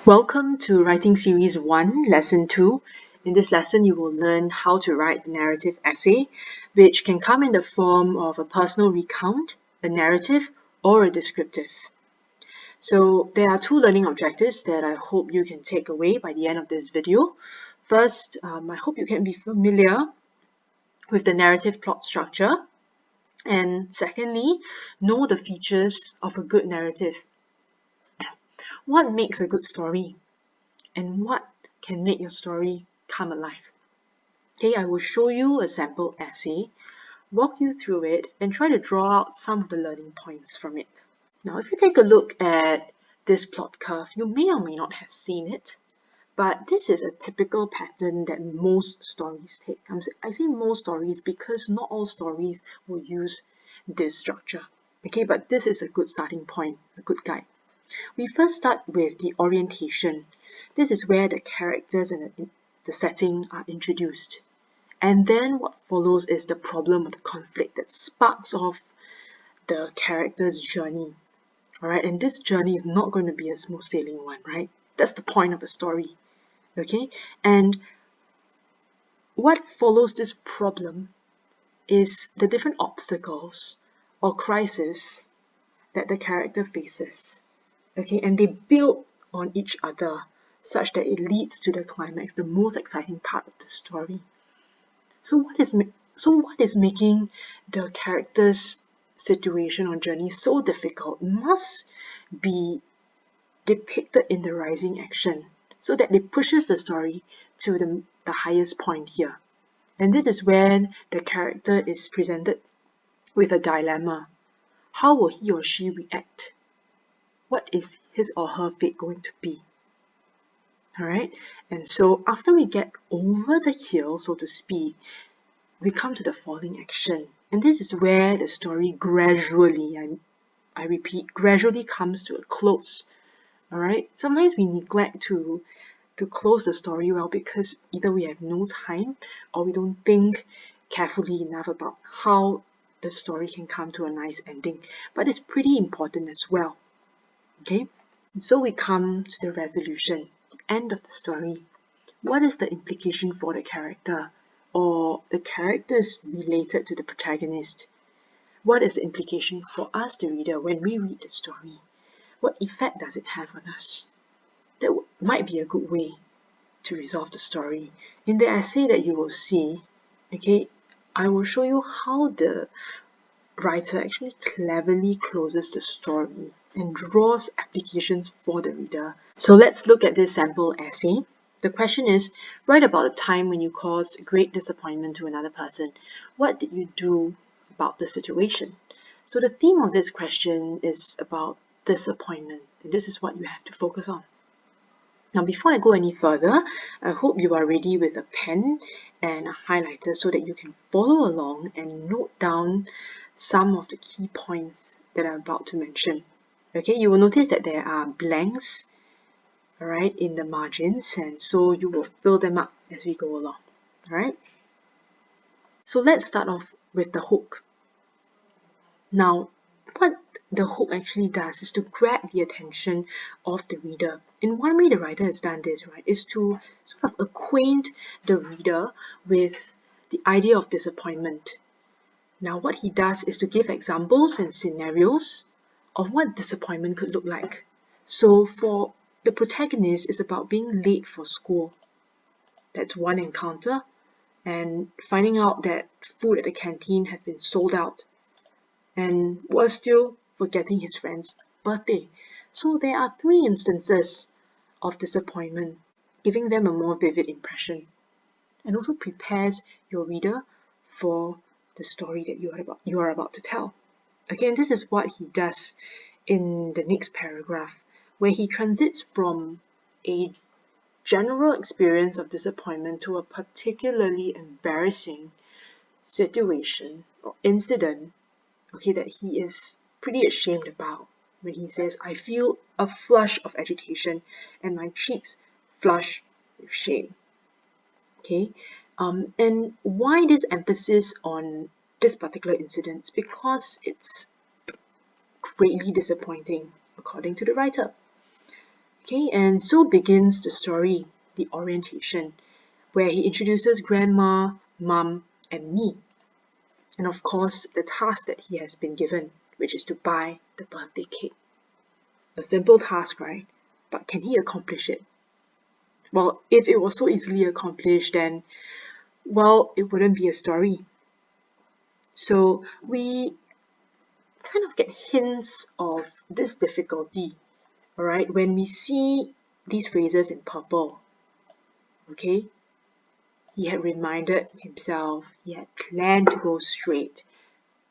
Welcome to Writing Series 1, Lesson 2. In this lesson, you will learn how to write a narrative essay, which can come in the form of a personal recount, a narrative, or a descriptive. So there are two learning objectives that I hope you can take away by the end of this video. First, I hope you can be familiar with the narrative plot structure. And secondly, know the features of a good narrative. What makes a good story? And what can make your story come alive? Okay, I will show you a sample essay, walk you through it, and try to draw out some of the learning points from it. Now, if you take a look at this plot curve, you may or may not have seen it, but this is a typical pattern that most stories take. I say most stories because not all stories will use this structure. Okay, but this is a good starting point, a good guide. We first start with the orientation. This is where the characters and the setting are introduced. And then what follows is the problem or the conflict that sparks off the character's journey. Alright, and this journey is not going to be a smooth sailing one, right? That's the point of a story. Okay, and what follows this problem is the different obstacles or crises that the character faces. Okay, and they build on each other such that it leads to the climax, the most exciting part of the story. So what is making the character's situation or journey so difficult must be depicted in the rising action so that it pushes the story to the highest point here. And this is when the character is presented with a dilemma. How will he or she react? What is his or her fate going to be? Alright, and so after we get over the hill, so to speak, we come to the falling action. And this is where the story gradually, I repeat, gradually comes to a close. Alright, sometimes we neglect to close the story well because either we have no time or we don't think carefully enough about how the story can come to a nice ending. But it's pretty important as well. Okay, so we come to the resolution, the end of the story. What is the implication for the character or the characters related to the protagonist? What is the implication for us, the reader, when we read the story? What effect does it have on us? That might be a good way to resolve the story. In the essay that you will see, okay, I will show you how the writer actually cleverly closes the story and draws applications for the reader. So let's look at this sample essay. The question is, write about a time when you caused great disappointment to another person. What did you do about the situation? So the theme of this question is about disappointment, and this is what you have to focus on. Now, before I go any further, I hope you are ready with a pen and a highlighter so that you can follow along and note down some of the key points that I'm about to mention. Okay, you will notice that there are blanks, alright, in the margins, and so you will fill them up as we go along. Alright, so let's start off with the hook. Now, what the hook actually does is to grab the attention of the reader. In one way the writer has done this, right, is to sort of acquaint the reader with the idea of disappointment. Now, what he does is to give examples and scenarios of what disappointment could look like. So for the protagonist, it's about being late for school. That's one encounter. And finding out that food at the canteen has been sold out and was still forgetting his friend's birthday. So there are three instances of disappointment, giving them a more vivid impression, and also prepares your reader for the story that you are about to tell. Again, this is what he does in the next paragraph, where he transits from a general experience of disappointment to a particularly embarrassing situation or incident, okay, that he is pretty ashamed about, when he says, I feel a flush of agitation and my cheeks flush with shame. Okay, and why this emphasis on this particular incident? Because it's greatly disappointing, according to the writer. Okay, and so begins the story, the orientation, where he introduces grandma, mum, and me. And of course, the task that he has been given, which is to buy the birthday cake. A simple task, right? But can he accomplish it? Well, if it was so easily accomplished, then, well, it wouldn't be a story. So we kind of get hints of this difficulty, all right, when we see these phrases in purple. Okay, he had reminded himself, he had planned to go straight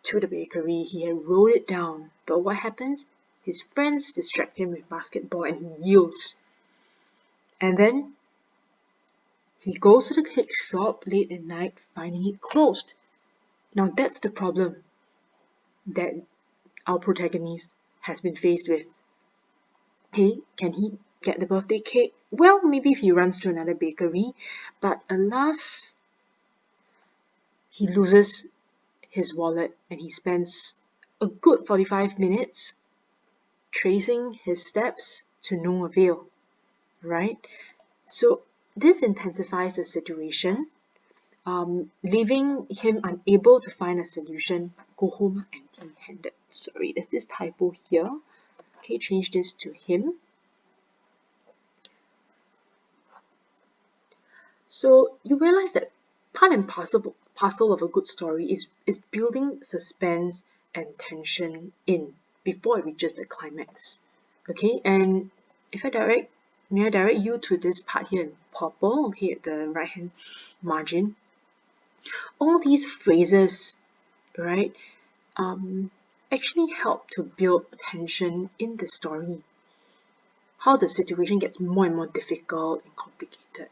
to the bakery, he had wrote it down, but what happens? His friends distract him with basketball and he yields. And then he goes to the cake shop late at night, finding it closed. Now that's the problem that our protagonist has been faced with. Hey, can he get the birthday cake? Well, maybe if he runs to another bakery, but alas, he loses his wallet and he spends a good 45 minutes tracing his steps to no avail, right? So this intensifies the situation, leaving him unable to find a solution, go home empty-handed. Sorry, there's this typo here. Okay, change this to him. So you realize that part and parcel of a good story is building suspense and tension in before it reaches the climax. Okay, and may I direct you to this part here in purple, okay, at the right hand margin. All these phrases, right, actually help to build tension in the story. How the situation gets more and more difficult and complicated.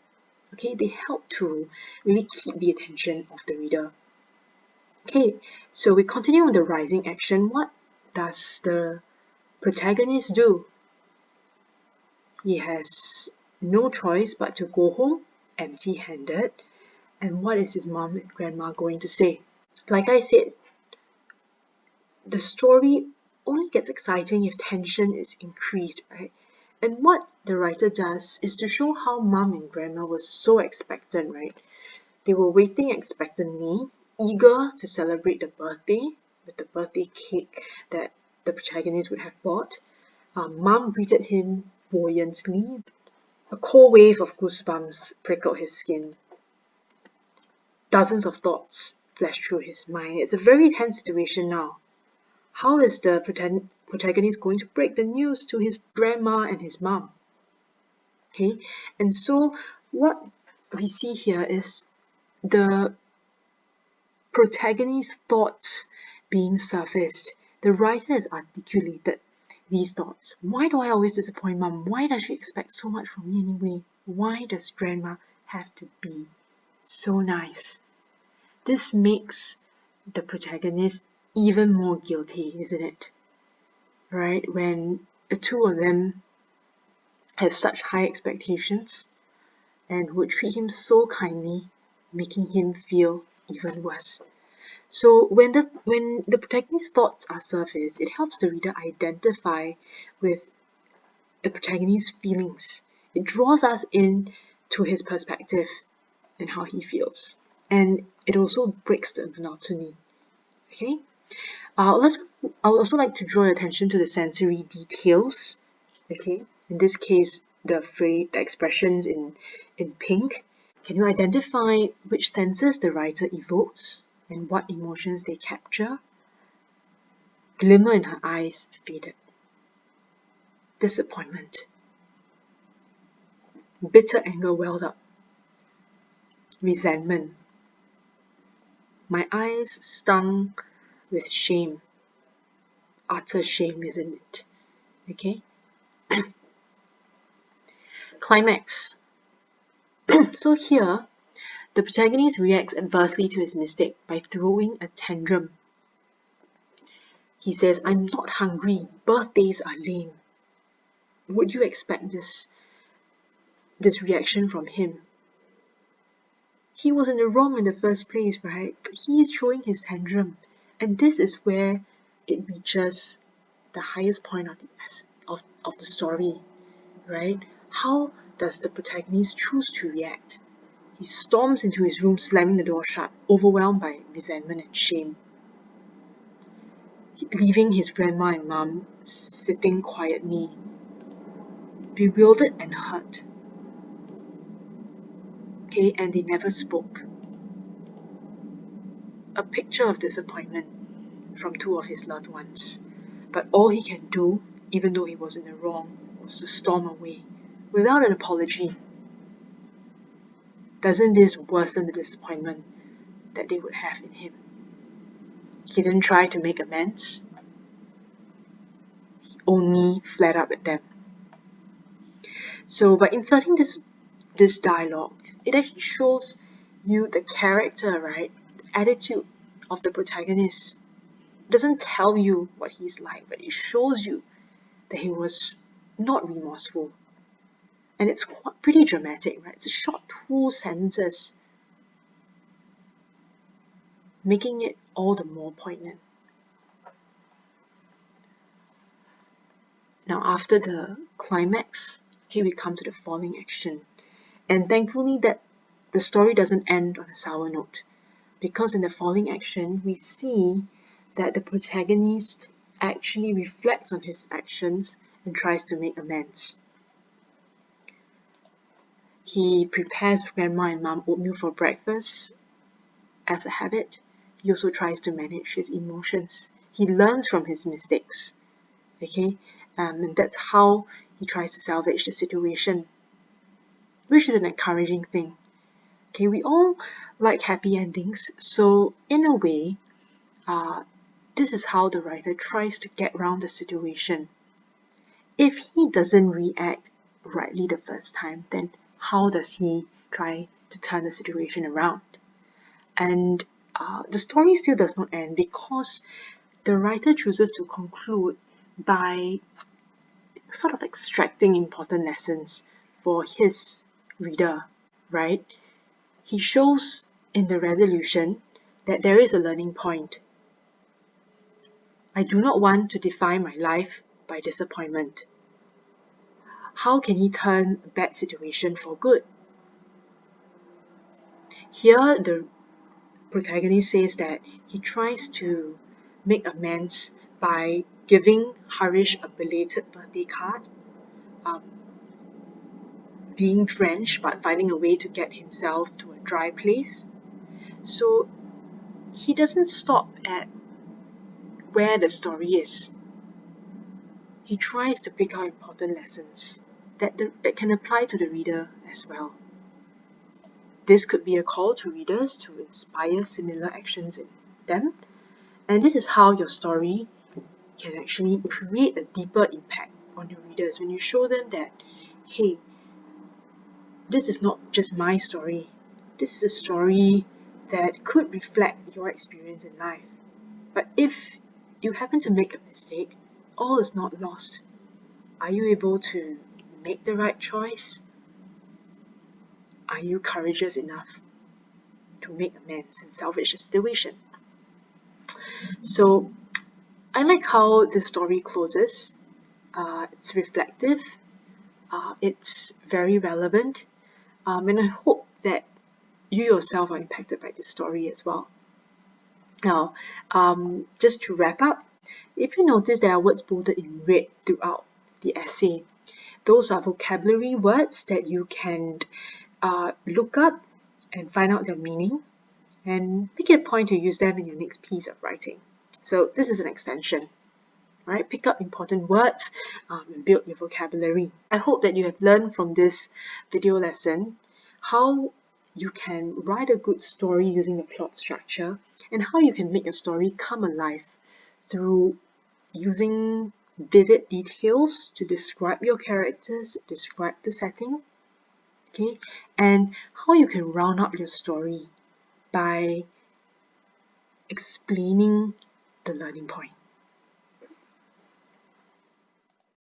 Okay, they help to really keep the attention of the reader. Okay, so we continue on the rising action. What does the protagonist do? He has no choice but to go home empty-handed. And what is his mom and grandma going to say? Like I said, the story only gets exciting if tension is increased, right? And what the writer does is to show how mom and grandma were so expectant, right? They were waiting expectantly, eager to celebrate the birthday with the birthday cake that the protagonist would have bought. Mom greeted him buoyantly. A cold wave of goosebumps prickled his skin. Dozens of thoughts flashed through his mind. It's a very tense situation now. How is the protagonist going to break the news to his grandma and his mom? Okay, and so what we see here is the protagonist's thoughts being surfaced. The writer has articulated these thoughts. Why do I always disappoint mom? Why does she expect so much from me anyway? Why does grandma have to be so nice? This makes the protagonist even more guilty, isn't it? Right? When the two of them have such high expectations and would treat him so kindly, making him feel even worse. So when the protagonist's thoughts are surfaced, it helps the reader identify with the protagonist's feelings. It draws us in to his perspective and how he feels. And it also breaks the monotony. Okay? I would also like to draw your attention to the sensory details. Okay? In this case, the expressions in pink. Can you identify which senses the writer evokes and what emotions they capture? Glimmer in her eyes faded. Disappointment. Bitter anger welled up. Resentment. My eyes stung with shame. Utter shame, isn't it? Okay? Climax. So here, the protagonist reacts adversely to his mistake by throwing a tantrum. He says, I'm not hungry. Birthdays are lame. Would you expect this reaction from him? He was in the wrong in the first place, right? But he is throwing his tantrum. And this is where it reaches the highest point of the story, right? How does the protagonist choose to react? He storms into his room, slamming the door shut, overwhelmed by resentment and shame, leaving his grandma and mom sitting quietly, bewildered and hurt. Okay, and they never spoke. A picture of disappointment from two of his loved ones. But all he can do, even though he was in the wrong, was to storm away without an apology. Doesn't this worsen the disappointment that they would have in him? He didn't try to make amends, he only flared up at them. So by inserting this dialogue, it actually shows you the character, right? The attitude of the protagonist. It doesn't tell you what he's like, but it shows you that he was not remorseful. And it's pretty dramatic, right? It's a short 2 sentences, making it all the more poignant. Now, after the climax, okay, we come to the falling action. And thankfully that the story doesn't end on a sour note, because in the falling action, we see that the protagonist actually reflects on his actions and tries to make amends. He prepares grandma and mom oatmeal for breakfast as a habit. He also tries to manage his emotions. He learns from his mistakes. Okay, and that's how he tries to salvage the situation, which is an encouraging thing. Okay, we all like happy endings, so in a way, this is how the writer tries to get around the situation. If he doesn't react rightly the first time, then how does he try to turn the situation around? And the story still does not end, because the writer chooses to conclude by sort of extracting important lessons for his reader, right? He shows in the resolution that there is a learning point. I do not want to define my life by disappointment. How can he turn a bad situation for good? Here, the protagonist says that he tries to make amends by giving Harish a belated birthday card, um, being drenched but finding a way to get himself to a dry place. So he doesn't stop at where the story is. He tries to pick out important lessons that can apply to the reader as well. This could be a call to readers to inspire similar actions in them. And this is how your story can actually create a deeper impact on your readers when you show them that, hey, this is not just my story. This is a story that could reflect your experience in life. But if you happen to make a mistake, all is not lost. Are you able to make the right choice? Are you courageous enough to make amends and salvage the situation? So I like how the story closes. It's reflective, it's very relevant, and I hope that you yourself are impacted by this story as well. Now, just to wrap up, if you notice there are words bolded in red throughout the essay, those are vocabulary words that you can look up and find out their meaning and make it a point to use them in your next piece of writing. So this is an extension, right? Pick up important words and build your vocabulary. I hope that you have learned from this video lesson how you can write a good story using the plot structure and how you can make your story come alive through using vivid details to describe your characters, describe the setting, okay, and how you can round up your story by explaining the learning point.